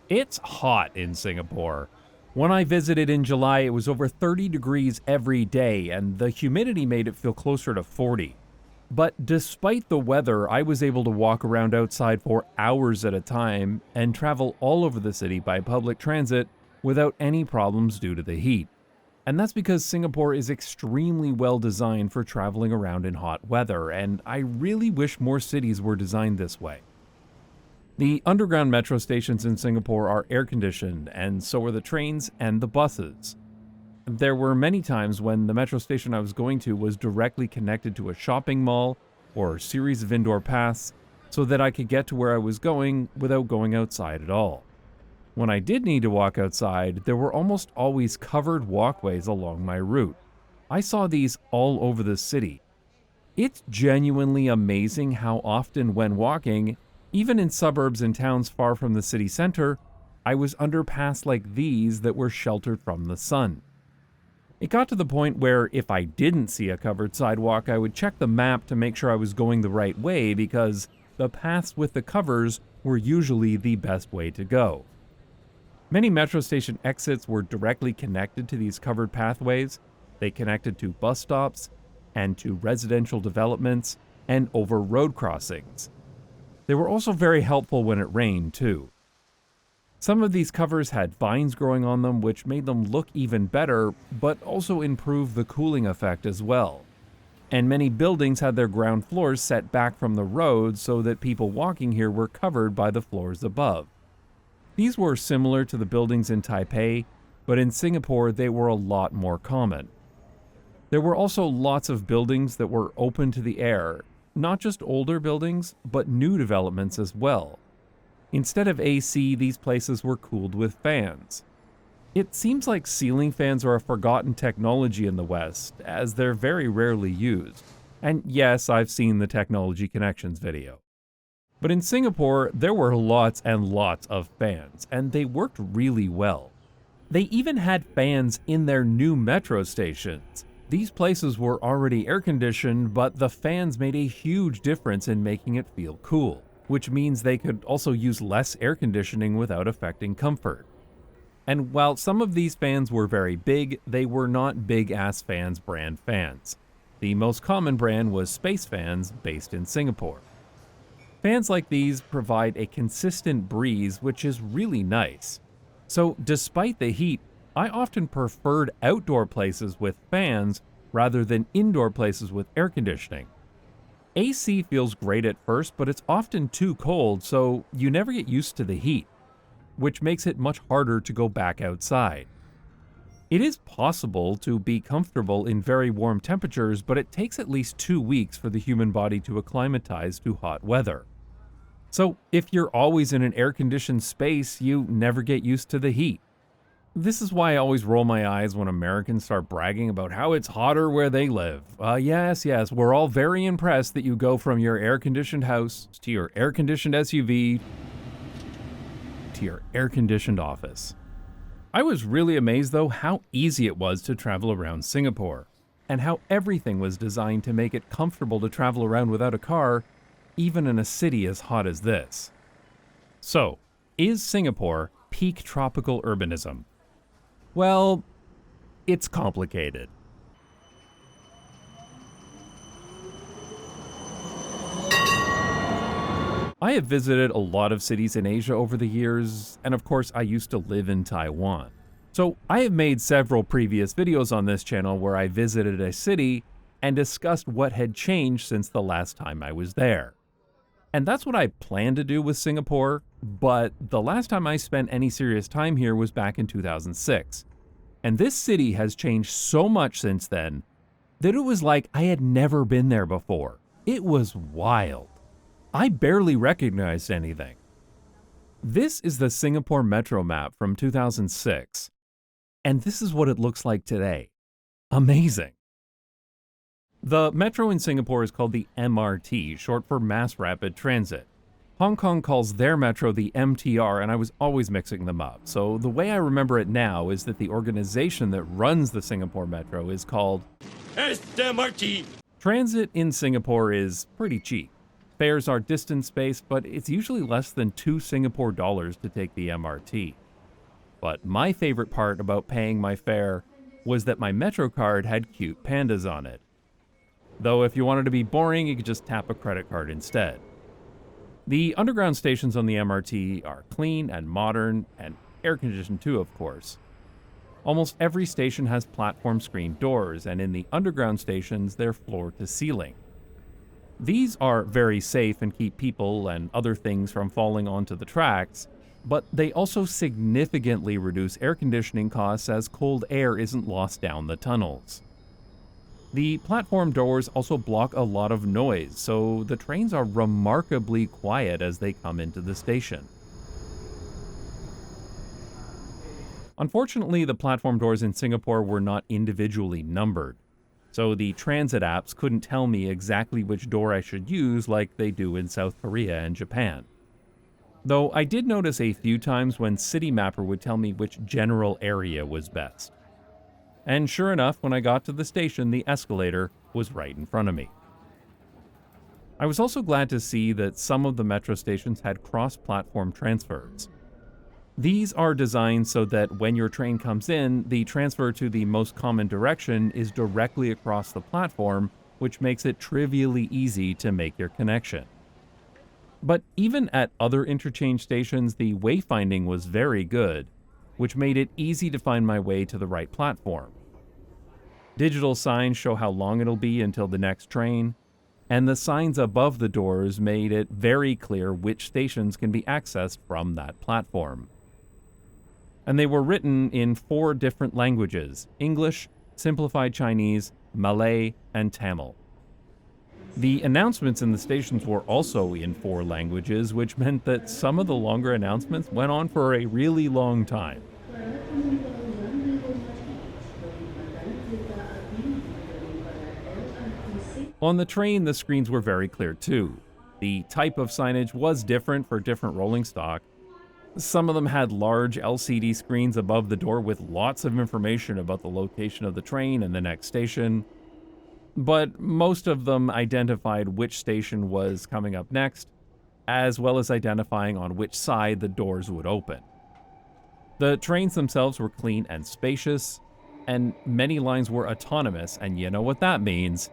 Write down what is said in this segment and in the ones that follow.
It's hot in Singapore. When I visited in July, it was over 30 degrees every day, and the humidity made it feel closer to 40. But despite the weather, I was able to walk around outside for hours at a time and travel all over the city by public transit without any problems due to the heat. And that's because Singapore is extremely well designed for traveling around in hot weather, and I really wish more cities were designed this way. The underground metro stations in Singapore are air-conditioned, and so are the trains and the buses. There were many times when the metro station I was going to was directly connected to a shopping mall or a series of indoor paths so that I could get to where I was going without going outside at all. When I did need to walk outside, there were almost always covered walkways along my route. I saw these all over the city. It's genuinely amazing how often when walking, even in suburbs and towns far from the city center, I was under paths like these that were sheltered from the sun. It got to the point where if I didn't see a covered sidewalk, I would check the map to make sure I was going the right way because the paths with the covers were usually the best way to go. Many metro station exits were directly connected to these covered pathways. They connected to bus stops and to residential developments and over road crossings. They were also very helpful when it rained, too. Some of these covers had vines growing on them, which made them look even better, but also improved the cooling effect as well. And many buildings had their ground floors set back from the road so that people walking here were covered by the floors above. These were similar to the buildings in Taipei, but in Singapore they were a lot more common. There were also lots of buildings that were open to the air, not just older buildings, but new developments as well. Instead of AC, these places were cooled with fans. It seems like ceiling fans are a forgotten technology in the West, as they're very rarely used. And yes, I've seen the Technology Connections video. But in Singapore, there were lots and lots of fans, and they worked really well. They even had fans in their new metro stations. These places were already air-conditioned, but the fans made a huge difference in making it feel cool, which means they could also use less air conditioning without affecting comfort. And while some of these fans were very big, they were not big-ass fans brand fans. The most common brand was Space Fans, based in Singapore. Fans like these provide a consistent breeze, which is really nice. So despite the heat, I often preferred outdoor places with fans rather than indoor places with air conditioning. AC feels great at first, but it's often too cold, so you never get used to the heat, which makes it much harder to go back outside. It is possible to be comfortable in very warm temperatures, but it takes at least 2 weeks for the human body to acclimatize to hot weather. So if you're always in an air-conditioned space, you never get used to the heat. This is why I always roll my eyes when Americans start bragging about how it's hotter where they live. Yes, we're all very impressed that you go from your air-conditioned house to your air-conditioned SUV to your air-conditioned office. I was really amazed, though, how easy it was to travel around Singapore, and how everything was designed to make it comfortable to travel around without a car, even in a city as hot as this. So, is Singapore peak tropical urbanism? Well, it's complicated. I have visited a lot of cities in Asia over the years, and of course I used to live in Taiwan. So I have made several previous videos on this channel where I visited a city and discussed what had changed since the last time I was there. And that's what I plan to do with Singapore, but the last time I spent any serious time here was back in 2006. And this city has changed so much since then that it was like I had never been there before. It was wild. I barely recognized anything. This is the Singapore Metro map from 2006, and this is what it looks like today. Amazing. The metro in Singapore is called the MRT, short for Mass Rapid Transit. Hong Kong calls their metro the MTR, and I was always mixing them up. So the way I remember it now is that the organization that runs the Singapore Metro is called SMRT. Transit in Singapore is pretty cheap. Fares are distance-based, but it's usually less than 2 Singapore dollars to take the MRT. But my favorite part about paying my fare was that my Metro card had cute pandas on it. Though if you wanted to be boring, you could just tap a credit card instead. The underground stations on the MRT are clean and modern, and air-conditioned too, of course. Almost every station has platform screen doors, and in the underground stations, they're floor to ceiling. These are very safe and keep people and other things from falling onto the tracks, but they also significantly reduce air conditioning costs as cold air isn't lost down the tunnels. The platform doors also block a lot of noise, so the trains are remarkably quiet as they come into the station. Unfortunately, the platform doors in Singapore were not individually numbered, so the transit apps couldn't tell me exactly which door I should use like they do in South Korea and Japan. Though I did notice a few times when Citymapper would tell me which general area was best. And sure enough, when I got to the station, the escalator was right in front of me. I was also glad to see that some of the metro stations had cross-platform transfers. These are designed so that when your train comes in, the transfer to the most common direction is directly across the platform, which makes it trivially easy to make your connection. But even at other interchange stations, the wayfinding was very good, which made it easy to find my way to the right platform. Digital signs show how long it'll be until the next train, and the signs above the doors made it very clear which stations can be accessed from that platform. And they were written in 4 different languages: English, Simplified Chinese, Malay, and Tamil. The announcements in the stations were also in 4 languages, which meant that some of the longer announcements went on for a really long time. On the train, the screens were very clear too. The type of signage was different for different rolling stock. Some of them had large LCD screens above the door with lots of information about the location of the train and the next station, but most of them identified which station was coming up next, as well as identifying on which side the doors would open. The trains themselves were clean and spacious, and many lines were autonomous, and you know what that means.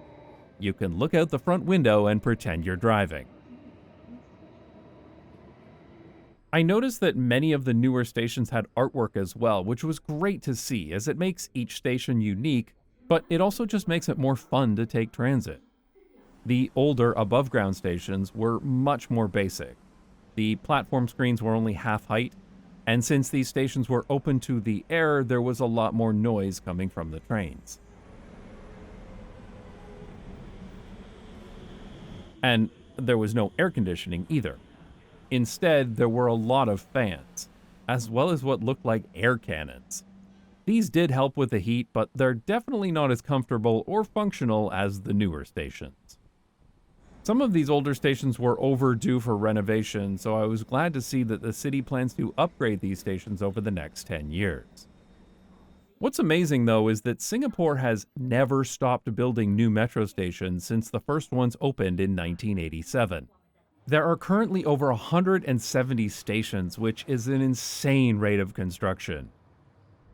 You can look out the front window and pretend you're driving. I noticed that many of the newer stations had artwork as well, which was great to see as it makes each station unique, but it also just makes it more fun to take transit. The older above-ground stations were much more basic. The platform screens were only half height, and since these stations were open to the air, there was a lot more noise coming from the trains. And there was no air conditioning either. Instead, there were a lot of fans, as well as what looked like air cannons. These did help with the heat, but they're definitely not as comfortable or functional as the newer stations. Some of these older stations were overdue for renovation, so I was glad to see that the city plans to upgrade these stations over the next 10 years. What's amazing, though, is that Singapore has never stopped building new metro stations since the first ones opened in 1987. There are currently over 170 stations, which is an insane rate of construction.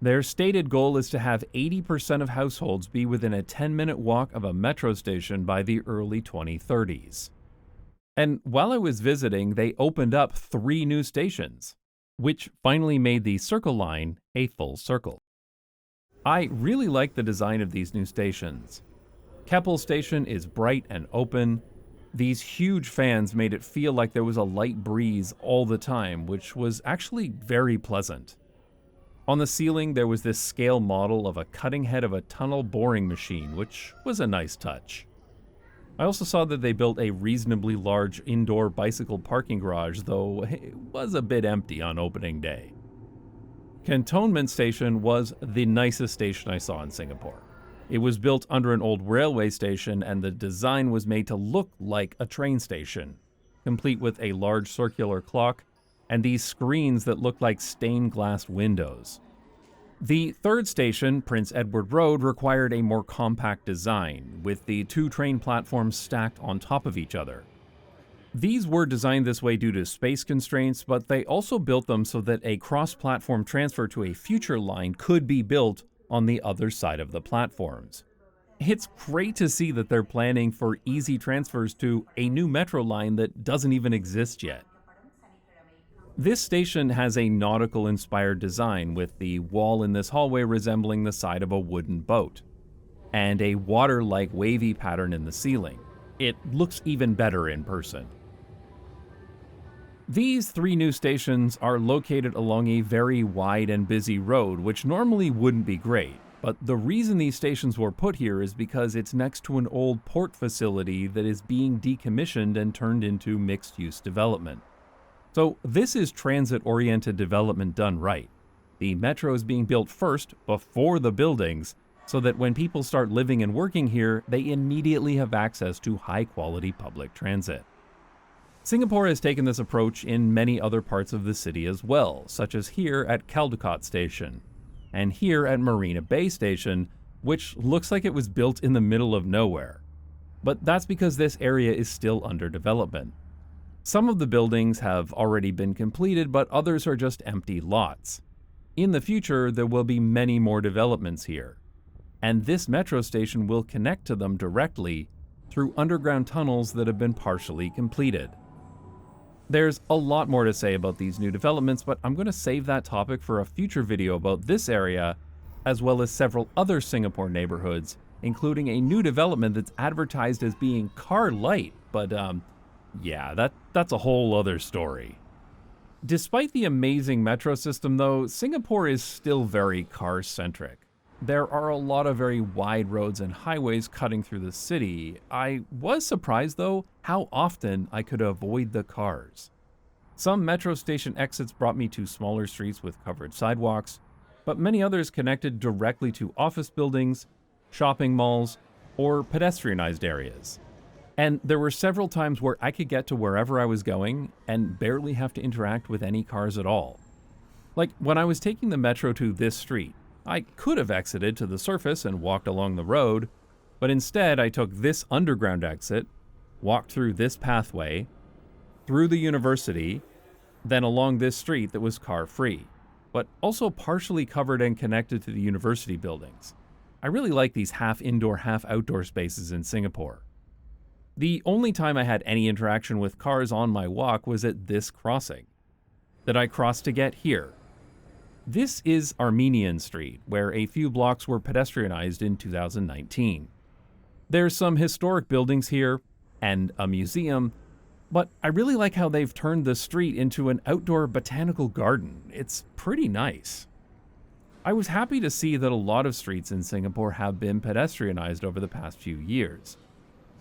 Their stated goal is to have 80% of households be within a 10-minute walk of a metro station by the early 2030s. And while I was visiting, they opened up 3 new stations, which finally made the Circle Line a full circle. I really like the design of these new stations. Keppel Station is bright and open. These huge fans made it feel like there was a light breeze all the time, which was actually very pleasant. On the ceiling, there was this scale model of a cutting head of a tunnel boring machine, which was a nice touch. I also saw that they built a reasonably large indoor bicycle parking garage, though it was a bit empty on opening day. Cantonment Station was the nicest station I saw in Singapore. It was built under an old railway station, and the design was made to look like a train station, complete with a large circular clock and these screens that looked like stained glass windows. The third station, Prince Edward Road, required a more compact design, with the 2 train platforms stacked on top of each other. These were designed this way due to space constraints, but they also built them so that a cross-platform transfer to a future line could be built on the other side of the platforms. It's great to see that they're planning for easy transfers to a new metro line that doesn't even exist yet. This station has a nautical-inspired design, with the wall in this hallway resembling the side of a wooden boat, and a water-like wavy pattern in the ceiling. It looks even better in person. These 3 new stations are located along a very wide and busy road, which normally wouldn't be great. But the reason these stations were put here is because it's next to an old port facility that is being decommissioned and turned into mixed-use development. So this is transit-oriented development done right. The metro is being built first, before the buildings, so that when people start living and working here, they immediately have access to high-quality public transit. Singapore has taken this approach in many other parts of the city as well, such as here at Caldecott Station, and here at Marina Bay Station, which looks like it was built in the middle of nowhere. But that's because this area is still under development. Some of the buildings have already been completed, but others are just empty lots. In the future, there will be many more developments here, and this metro station will connect to them directly through underground tunnels that have been partially completed. There's a lot more to say about these new developments, but I'm going to save that topic for a future video about this area, as well as several other Singapore neighborhoods, including a new development that's advertised as being car light, but yeah, that's a whole other story. Despite the amazing metro system though, Singapore is still very car-centric. There are a lot of very wide roads and highways cutting through the city. I was surprised though how often I could avoid the cars. Some metro station exits brought me to smaller streets with covered sidewalks, but many others connected directly to office buildings, shopping malls, or pedestrianized areas. And there were several times where I could get to wherever I was going and barely have to interact with any cars at all. Like when I was taking the metro to this street, I could have exited to the surface and walked along the road, but instead I took this underground exit, walked through this pathway, through the university, then along this street that was car-free, but also partially covered and connected to the university buildings. I really like these half-indoor, half-outdoor spaces in Singapore. The only time I had any interaction with cars on my walk was at this crossing that I crossed to get here. This is Armenian Street, where a few blocks were pedestrianized in 2019. There's some historic buildings here and a museum, but I really like how they've turned the street into an outdoor botanical garden. It's pretty nice. I was happy to see that a lot of streets in Singapore have been pedestrianized over the past few years.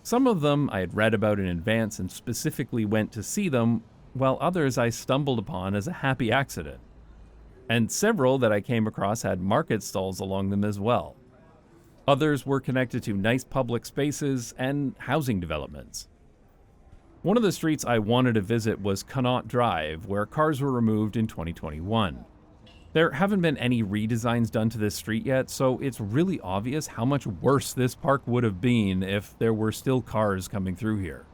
Some of them I had read about in advance and specifically went to see them, while others I stumbled upon as a happy accident. And several that I came across had market stalls along them as well. Others were connected to nice public spaces and housing developments. One of the streets I wanted to visit was Connaught Drive, where cars were removed in 2021. There haven't been any redesigns done to this street yet, so it's really obvious how much worse this park would have been if there were still cars coming through here.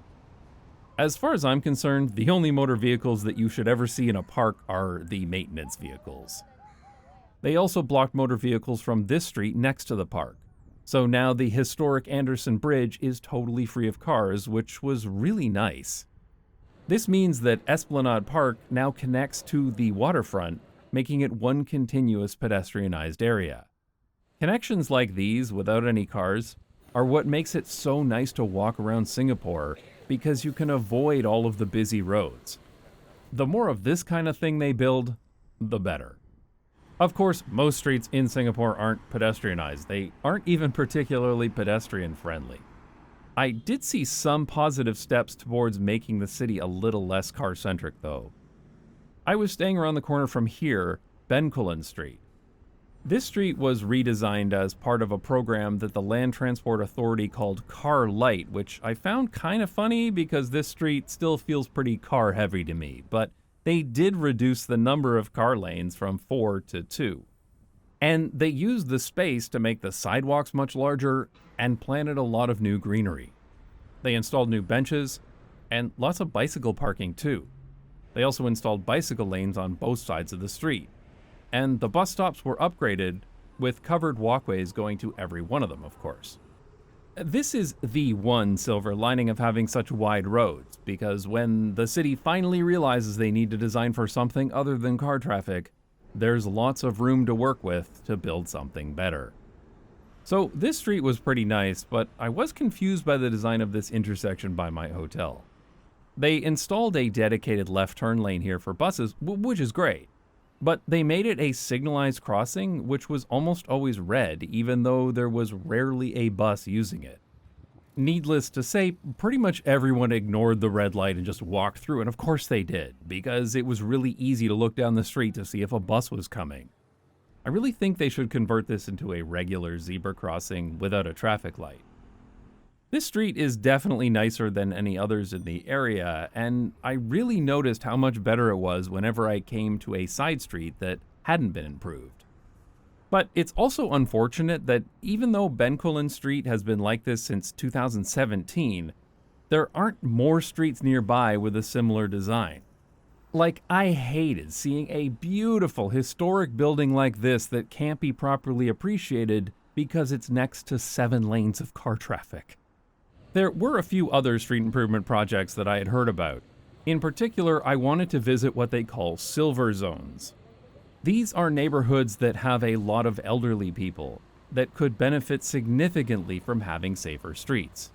As far as I'm concerned, the only motor vehicles that you should ever see in a park are the maintenance vehicles. They also blocked motor vehicles from this street next to the park, so now the historic Anderson Bridge is totally free of cars, which was really nice. This means that Esplanade Park now connects to the waterfront, making it one continuous pedestrianized area. Connections like these, without any cars, are what makes it so nice to walk around Singapore, because you can avoid all of the busy roads. The more of this kind of thing they build, the better. Of course, most streets in Singapore aren't pedestrianized. They aren't even particularly pedestrian friendly. I did see some positive steps towards making the city a little less car-centric though. I was staying around the corner from here, Bencoolen Street. This street was redesigned as part of a program that the Land Transport Authority called Car Light, which I found kind of funny because this street still feels pretty car heavy to me, but they did reduce the number of car lanes from 4 to 2. And they used the space to make the sidewalks much larger and planted a lot of new greenery. They installed new benches and lots of bicycle parking too. They also installed bicycle lanes on both sides of the street, and the bus stops were upgraded with covered walkways going to every one of them, of course. This is the one silver lining of having such wide roads, because when the city finally realizes they need to design for something other than car traffic, there's lots of room to work with to build something better. So this street was pretty nice, but I was confused by the design of this intersection by my hotel. They installed a dedicated left turn lane here for buses, which is great. But they made it a signalized crossing, which was almost always red, even though there was rarely a bus using it. Needless to say, pretty much everyone ignored the red light and just walked through, and of course they did, because it was really easy to look down the street to see if a bus was coming. I really think they should convert this into a regular zebra crossing without a traffic light. This street is definitely nicer than any others in the area, and I really noticed how much better it was whenever I came to a side street that hadn't been improved. But it's also unfortunate that even though Bencoolen Street has been like this since 2017, there aren't more streets nearby with a similar design. Like, I hated seeing a beautiful historic building like this that can't be properly appreciated because it's next to 7 lanes of car traffic. There were a few other street improvement projects that I had heard about. In particular, I wanted to visit what they call silver zones. These are neighborhoods that have a lot of elderly people that could benefit significantly from having safer streets.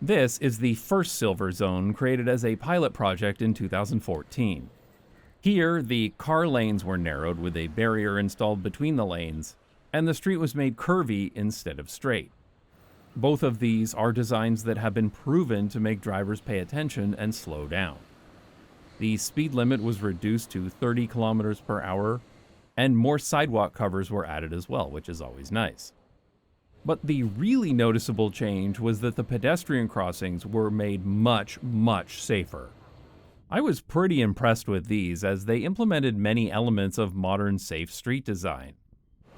This is the first silver zone created as a pilot project in 2014. Here, the car lanes were narrowed with a barrier installed between the lanes, and the street was made curvy instead of straight. Both of these are designs that have been proven to make drivers pay attention and slow down. The speed limit was reduced to 30 kilometers per hour, and more sidewalk covers were added as well, which is always nice. But the really noticeable change was that the pedestrian crossings were made much safer. I was pretty impressed with these, as they implemented many elements of modern safe street design.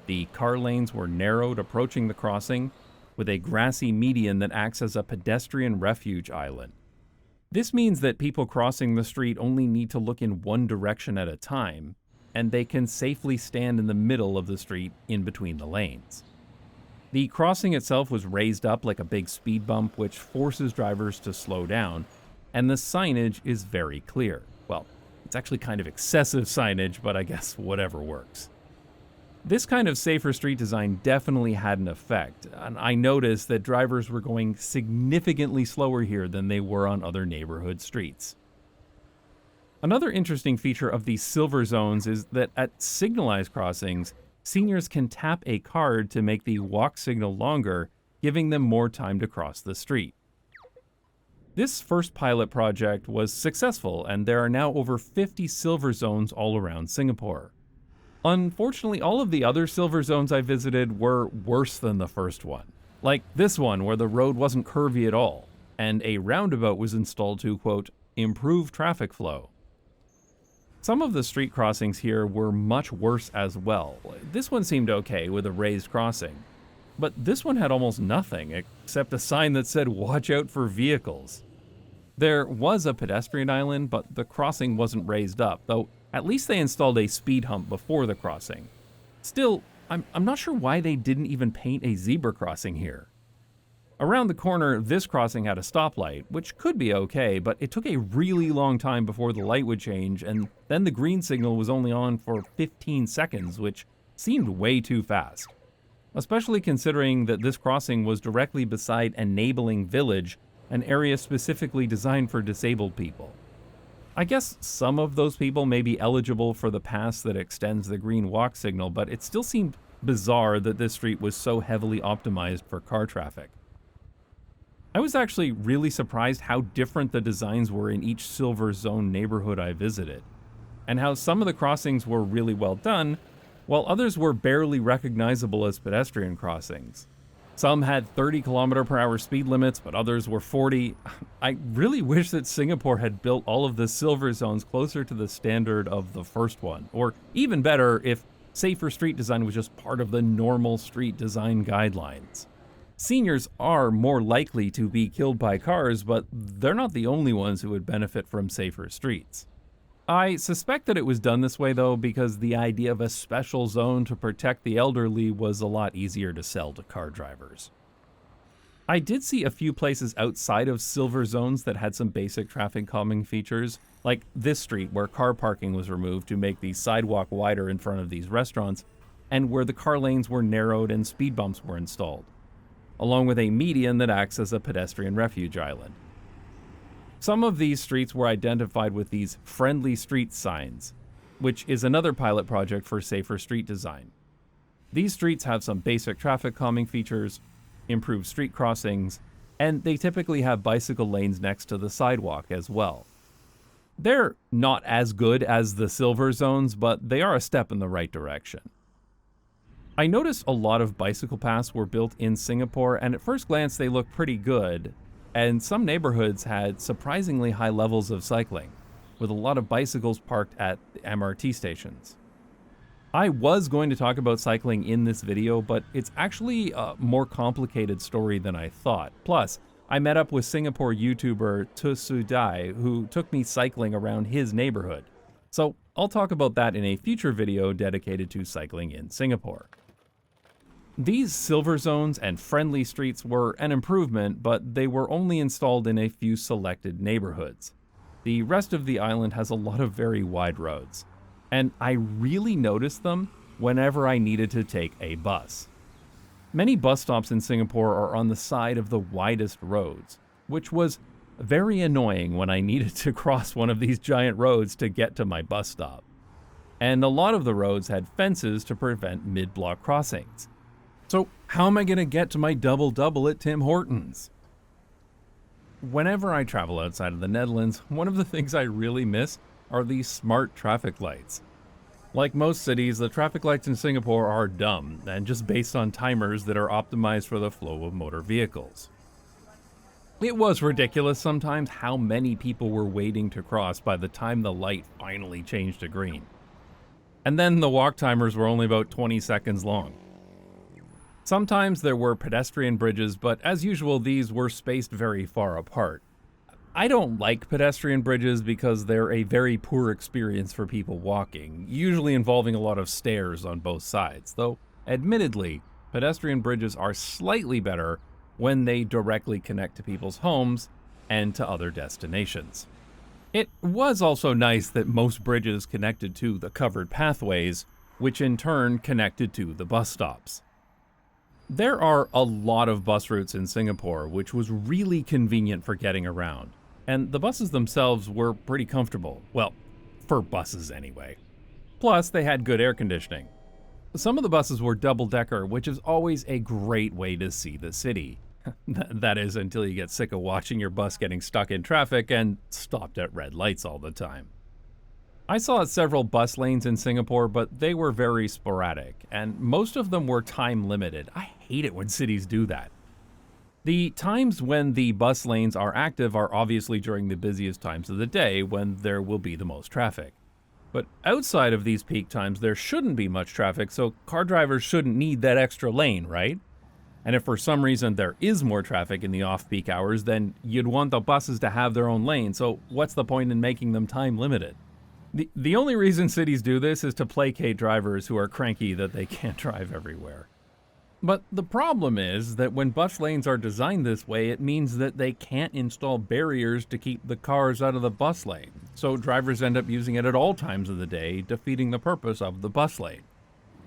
The car lanes were narrowed approaching the crossing, with a grassy median that acts as a pedestrian refuge island. This means that people crossing the street only need to look in one direction at a time, and they can safely stand in the middle of the street in between the lanes. The crossing itself was raised up like a big speed bump, which forces drivers to slow down, and the signage is very clear. Well, it's actually kind of excessive signage, but I guess whatever works. This kind of safer street design definitely had an effect, and I noticed that drivers were going significantly slower here than they were on other neighborhood streets. Another interesting feature of these silver zones is that at signalized crossings, seniors can tap a card to make the walk signal longer, giving them more time to cross the street. This first pilot project was successful, and there are now over 50 silver zones all around Singapore. Unfortunately, all of the other silver zones I visited were worse than the first one. Like this one, where the road wasn't curvy at all, and a roundabout was installed to, quote, improve traffic flow. Some of the street crossings here were much worse as well. This one seemed okay with a raised crossing, but this one had almost nothing except a sign that said, watch out for vehicles. There was a pedestrian island, but the crossing wasn't raised up, though at least they installed a speed hump before the crossing. Still, I'm not sure why they didn't even paint a zebra crossing here. Around the corner, this crossing had a stoplight, which could be okay, but it took a really long time before the light would change, and then the green signal was only on for 15 seconds, which seemed way too fast. Especially considering that this crossing was directly beside Enabling Village, an area specifically designed for disabled people. I guess some of those people may be eligible for the pass that extends the green walk signal, but it still seemed bizarre that this street was so heavily optimized for car traffic. I was actually really surprised how different the designs were in each silver zone neighborhood I visited, and how some of the crossings were really well done, while others were barely recognizable as pedestrian crossings. Some had 30 km/h speed limits, but others were 40. I really wish that Singapore had built all of the silver zones closer to the standard of the first one, or even better, if safer street design was just part of the normal street design guidelines. Seniors are more likely to be killed by cars, but they're not the only ones who would benefit from safer streets. I suspect that it was done this way though because the idea of a special zone to protect the elderly was a lot easier to sell to car drivers. I did see a few places outside of silver zones that had some basic traffic calming features, like this street where car parking was removed to make the sidewalk wider in front of these restaurants, and where the car lanes were narrowed and speed bumps were installed, along with a median that acts as a pedestrian refuge island. Some of these streets were identified with these friendly streets signs, which is another pilot project for safer street design. These streets have some basic traffic calming features, improved street crossings, and they typically have bicycle lanes next to the sidewalk as well. They're not as good as the silver zones, but they are a step in the right direction. I noticed a lot of bicycle paths were built in Singapore, and at first glance they looked pretty good, and some neighborhoods had surprisingly high levels of cycling, with a lot of bicycles parked at the MRT stations. I was going to talk about cycling in this video, but it's actually a more complicated story than I thought. Plus, I met up with Singapore YouTuber Tusudai, who took me cycling around his neighborhood. So I'll talk about that in a future video dedicated to cycling in Singapore. These silver zones and friendly streets were an improvement, but they were only installed in a few selected neighborhoods. The rest of the island has a lot of very wide roads, and I really noticed them whenever I needed to take a bus. Many bus stops in Singapore are on the side of the widest roads, which was very annoying when I needed to cross one of these giant roads to get to my bus stop. And a lot of the roads had fences to prevent mid-block crossings. So how am I going to get to my double-double at Tim Hortons? Whenever I travel outside of the Netherlands, one of the things I really miss are these smart traffic lights. Like most cities, the traffic lights in Singapore are dumb and just based on timers that are optimized for the flow of motor vehicles. It was ridiculous sometimes how many people were waiting to cross by the time the light finally changed to green. And then the walk timers were only about 20 seconds long. Sometimes there were pedestrian bridges, but as usual, these were spaced very far apart. I don't like pedestrian bridges because they're a very poor experience for people walking, usually involving a lot of stairs on both sides, though admittedly, pedestrian bridges are slightly better when they directly connect to people's homes and to other destinations. It was also nice that most bridges connected to the covered pathways, which in turn connected to the bus stops. There are a lot of bus routes in Singapore, which was really convenient for getting around. And the buses themselves were pretty comfortable. Well, for buses anyway. Plus, they had good air conditioning. Some of the buses were double-decker, which is always a great way to see the city. That is, until you get sick of watching your bus getting stuck in traffic and stopped at red lights all the time. I saw several bus lanes in Singapore, but they were very sporadic, and most of them were time limited. I hate it when cities do that. The times when the bus lanes are active are obviously during the busiest times of the day when there will be the most traffic. But outside of these peak times, there shouldn't be much traffic, so car drivers shouldn't need that extra lane, right? And if for some reason there is more traffic in the off-peak hours, then you'd want the buses to have their own lane, so what's the point in making them time limited? The only reason cities do this is to placate drivers who are cranky that they can't drive everywhere. But the problem is that when bus lanes are designed this way, it means that they can't install barriers to keep the cars out of the bus lane, so drivers end up using it at all times of the day, defeating the purpose of the bus lane.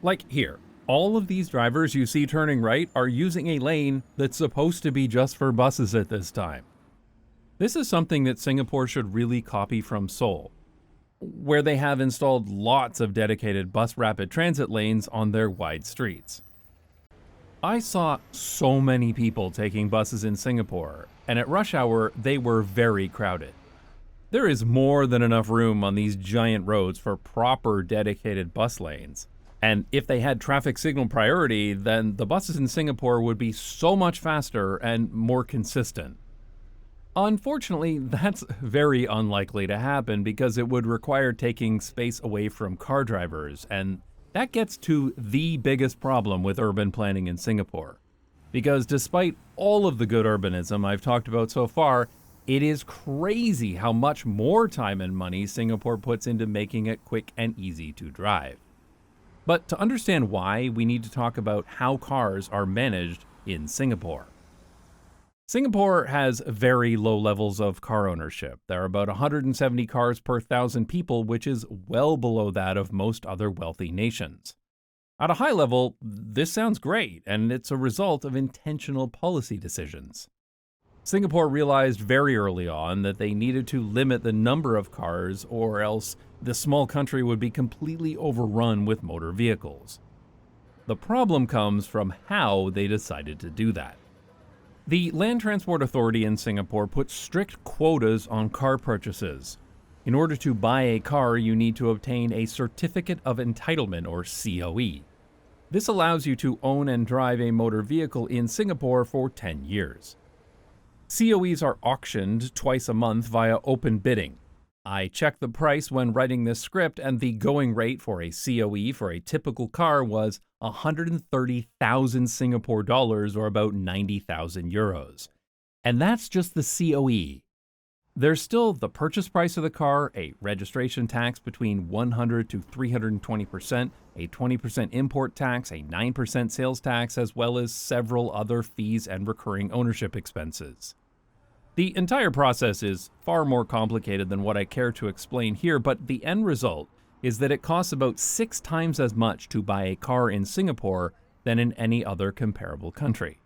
Like here, all of these drivers you see turning right are using a lane that's supposed to be just for buses at this time. This is something that Singapore should really copy from Seoul, where they have installed lots of dedicated bus rapid transit lanes on their wide streets. I saw so many people taking buses in Singapore, and at rush hour, they were very crowded. There is more than enough room on these giant roads for proper dedicated bus lanes. And if they had traffic signal priority, then the buses in Singapore would be so much faster and more consistent. Unfortunately, that's very unlikely to happen because it would require taking space away from car drivers, and that gets to the biggest problem with urban planning in Singapore. Because despite all of the good urbanism I've talked about so far, it is crazy how much more time and money Singapore puts into making it quick and easy to drive. But to understand why, we need to talk about how cars are managed in Singapore. Singapore has very low levels of car ownership. There are about 170 cars per 1,000 people, which is well below that of most other wealthy nations. At a high level, this sounds great, and it's a result of intentional policy decisions. Singapore realized very early on that they needed to limit the number of cars, or else the small country would be completely overrun with motor vehicles. The problem comes from how they decided to do that. The Land Transport Authority in Singapore put strict quotas on car purchases. In order to buy a car, you need to obtain a Certificate of Entitlement, or COE. This allows you to own and drive a motor vehicle in Singapore for 10 years. COEs are auctioned twice a month via open bidding. I checked the price when writing this script, and the going rate for a COE for a typical car was 130,000 Singapore dollars, or about 90,000 euros. And that's just the COE. There's still the purchase price of the car, a registration tax between 100 to 320%, a 20% import tax, a 9% sales tax, as well as several other fees and recurring ownership expenses. The entire process is far more complicated than what I care to explain here, but the end result is that it costs about 6 times as much to buy a car in Singapore than in any other comparable country.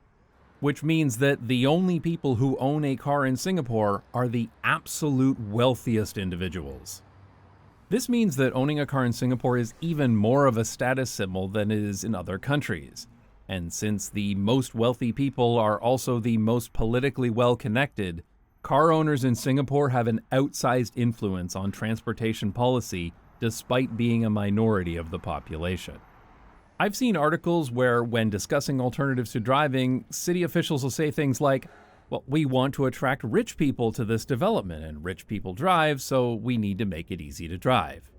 Which means that the only people who own a car in Singapore are the absolute wealthiest individuals. This means that owning a car in Singapore is even more of a status symbol than it is in other countries. And since the most wealthy people are also the most politically well-connected, car owners in Singapore have an outsized influence on transportation policy despite being a minority of the population. I've seen articles where, when discussing alternatives to driving, city officials will say things like, well, we want to attract rich people to this development, and rich people drive, so we need to make it easy to drive.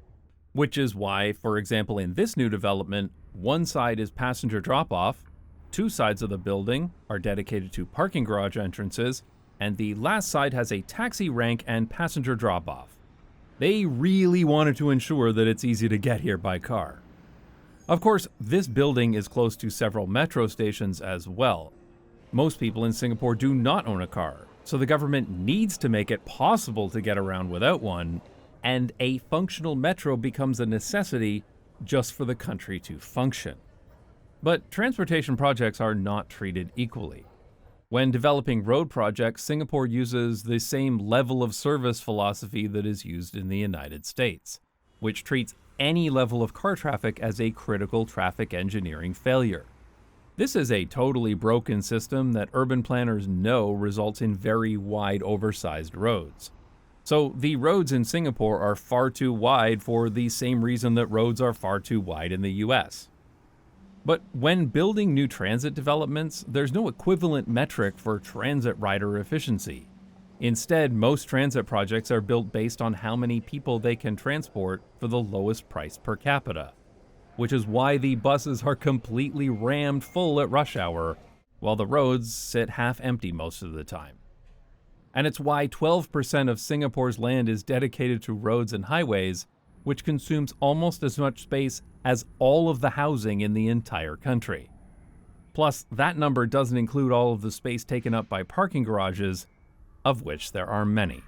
Which is why, for example, in this new development, one side is passenger drop-off, 2 sides of the building are dedicated to parking garage entrances, and the last side has a taxi rank and passenger drop-off. They really wanted to ensure that it's easy to get here by car. Of course, this building is close to several metro stations as well. Most people in Singapore do not own a car, so the government needs to make it possible to get around without one, and a functional metro becomes a necessity just for the country to function. But transportation projects are not treated equally. When developing road projects, Singapore uses the same level of service philosophy that is used in the United States, which treats any level of car traffic as a critical traffic engineering failure. This is a totally broken system that urban planners know results in very wide, oversized roads. So the roads in Singapore are far too wide for the same reason that roads are far too wide in the US. But when building new transit developments, there's no equivalent metric for transit rider efficiency. Instead, most transit projects are built based on how many people they can transport for the lowest price per capita, which is why the buses are completely rammed full at rush hour, while the roads sit half empty most of the time. And it's why 12% of Singapore's land is dedicated to roads and highways, which consumes almost as much space as all of the housing in the entire country. Plus, that number doesn't include all of the space taken up by parking garages, of which there are many.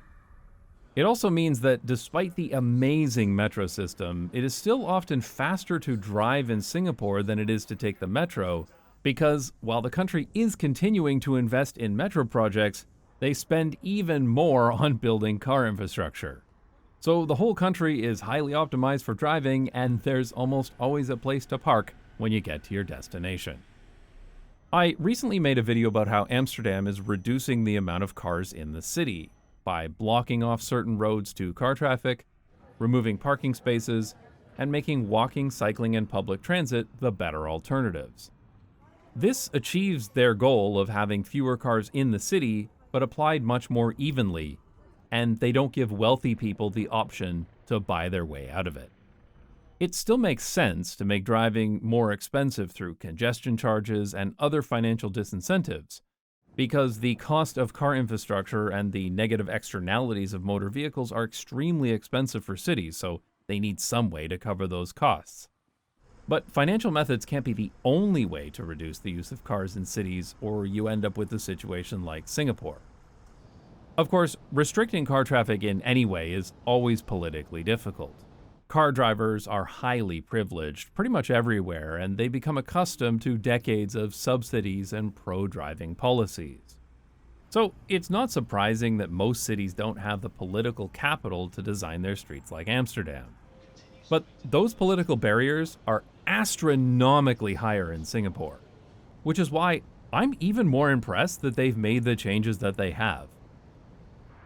It also means that despite the amazing metro system, it is still often faster to drive in Singapore than it is to take the metro, because while the country is continuing to invest in metro projects, they spend even more on building car infrastructure. So the whole country is highly optimized for driving, and there's almost always a place to park when you get to your destination. I recently made a video about how Amsterdam is reducing the amount of cars in the city by blocking off certain roads to car traffic, removing parking spaces, and making walking, cycling, and public transit the better alternatives. This achieves their goal of having fewer cars in the city, but applied much more evenly, and they don't give wealthy people the option to buy their way out of it. It still makes sense to make driving more expensive through congestion charges and other financial disincentives, because the cost of car infrastructure and the negative externalities of motor vehicles are extremely expensive for cities, so they need some way to cover those costs. But financial methods can't be the only way to reduce the use of cars in cities, or you end up with a situation like Singapore. Of course, restricting car traffic in any way is always politically difficult. Car drivers are highly privileged pretty much everywhere, and they become accustomed to decades of subsidies and pro-driving policies. So it's not surprising that most cities don't have the political capital to design their streets like Amsterdam. But those political barriers are astronomically higher in Singapore, which is why I'm even more impressed that they've made the changes that they have.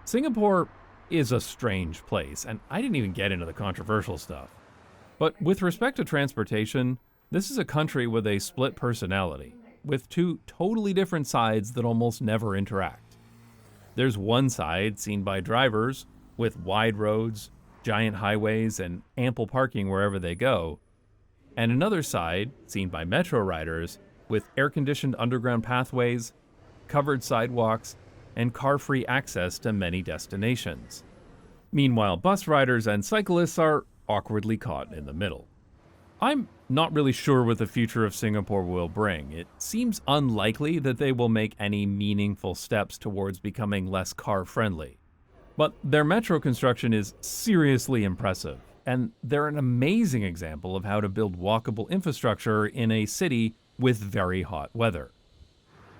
Singapore is a strange place, and I didn't even get into the controversial stuff. But with respect to transportation, this is a country with a split personality, with two totally different sides that almost never interact. There's one side seen by drivers, with wide roads, giant highways, and ample parking wherever they go, and another side seen by metro riders, with air-conditioned underground pathways, covered sidewalks, and car-free access to many destinations. Meanwhile, bus riders and cyclists are awkwardly caught in the middle. I'm not really sure what the future of Singapore will bring. It seems unlikely that they will make any meaningful steps towards becoming less car-friendly. But their metro construction is seriously impressive, and they're an amazing example of how to build walkable infrastructure in a city with very hot weather.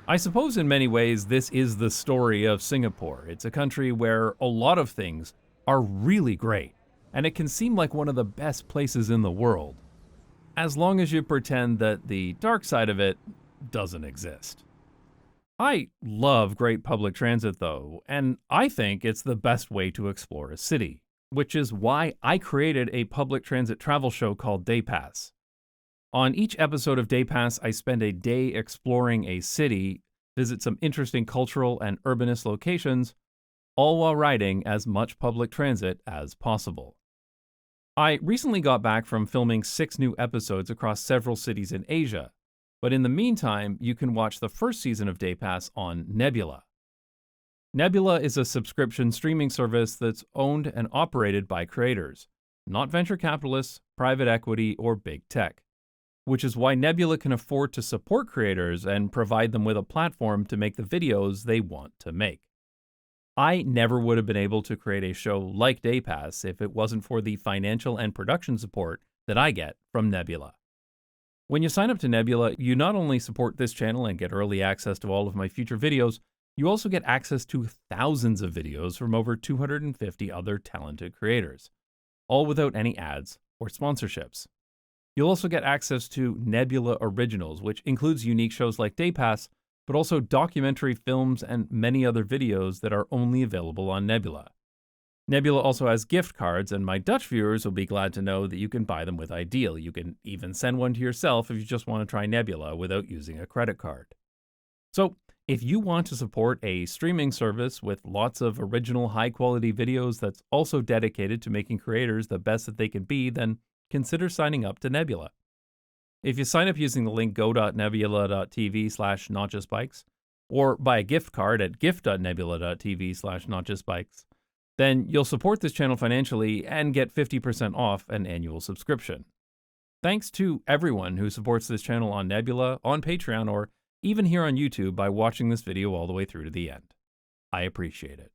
I suppose in many ways this is the story of Singapore. It's a country where a lot of things are really great, and it can seem like one of the best places in the world, as long as you pretend that the dark side of it doesn't exist. I love great public transit though, and I think it's the best way to explore a city, which is why I created a public transit travel show called Day Pass. On each episode of Day Pass, I spend a day exploring a city, visit some interesting cultural and urbanist locations, all while riding as much public transit as possible. I recently got back from filming 6 new episodes across several cities in Asia, but in the meantime, you can watch the first season of Day Pass on Nebula. Nebula is a subscription streaming service that's owned and operated by creators, not venture capitalists, private equity, or big tech, which is why Nebula can afford to support creators and provide them with a platform to make the videos they want to make. I never would have been able to create a show like Day Pass if it wasn't for the financial and production support that I get from Nebula. When you sign up to Nebula, you not only support this channel and get early access to all of my future videos, you also get access to thousands of videos from over 250 other talented creators, all without any ads or sponsorships. You'll also get access to Nebula Originals, which includes unique shows like Day Pass, but also documentary films and many other videos that are only available on Nebula. Nebula also has gift cards, and my Dutch viewers will be glad to know that you can buy them with Ideal. You can even send one to yourself if you just want to try Nebula without using a credit card. So, if you want to support a streaming service with lots of original high-quality videos that's also dedicated to making creators the best that they can be, then consider signing up to Nebula. If you sign up using the link go.nebula.tv/notjustbikes, or buy a gift card at gift.nebula.tv/notjustbikes, then you'll support this channel financially and get 50% off an annual subscription. Thanks to everyone who supports this channel on Nebula, on Patreon, or even here on YouTube by watching this video all the way through to the end. I appreciate it.